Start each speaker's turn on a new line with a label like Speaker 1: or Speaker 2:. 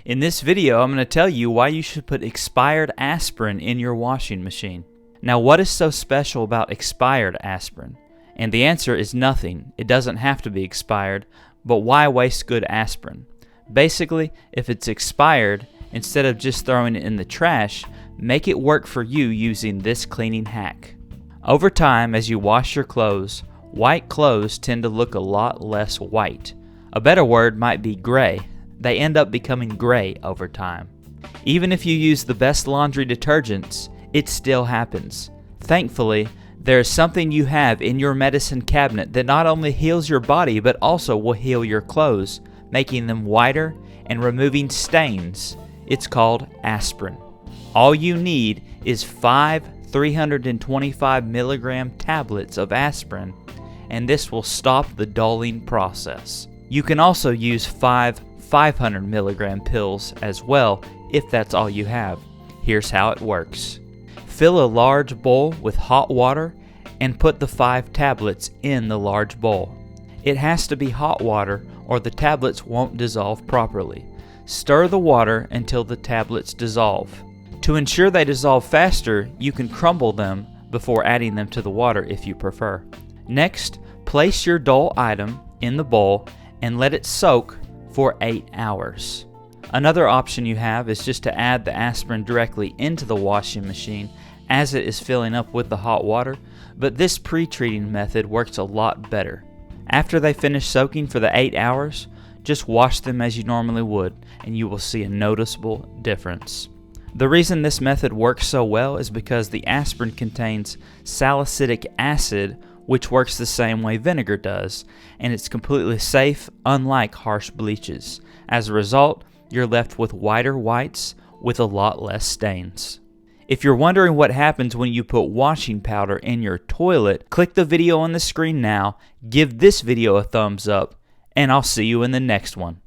Speaker 1: In this video, I'm going to tell you why you should put expired aspirin in your washing machine. Now, what is so special about expired aspirin? And the answer is nothing. It doesn't have to be expired, but why waste good aspirin? Basically, if it's expired, instead of just throwing it in the trash, make it work for you using this cleaning hack. Over time, as you wash your clothes, white clothes tend to look a lot less white. A better word might be gray. They end up becoming gray over time. Even if you use the best laundry detergents, it still happens. Thankfully, there is something you have in your medicine cabinet that not only heals your body but also will heal your clothes, making them whiter and removing stains. It's called aspirin. All you need is 5 325 milligram tablets of aspirin, and this will stop the dulling process. You can also use 5 500 milligram pills as well if that's all you have. Here's how it works. Fill a large bowl with hot water and put the 5 tablets in the large bowl. It has to be hot water or the tablets won't dissolve properly. Stir the water until the tablets dissolve. To ensure they dissolve faster, you can crumble them before adding them to the water if you prefer. Next, place your dull item in the bowl and let it soak for 8 hours. Another option you have is just to add the aspirin directly into the washing machine as it is filling up with the hot water, but this pre-treating method works a lot better. After they finish soaking for the 8 hours, just wash them as you normally would and you will see a noticeable difference. The reason this method works so well is because the aspirin contains salicylic acid, which works the same way vinegar does, and it's completely safe, unlike harsh bleaches. As a result, you're left with whiter whites with a lot less stains. If you're wondering what happens when you put washing powder in your toilet, click the video on the screen now, give this video a thumbs up, and I'll see you in the next one.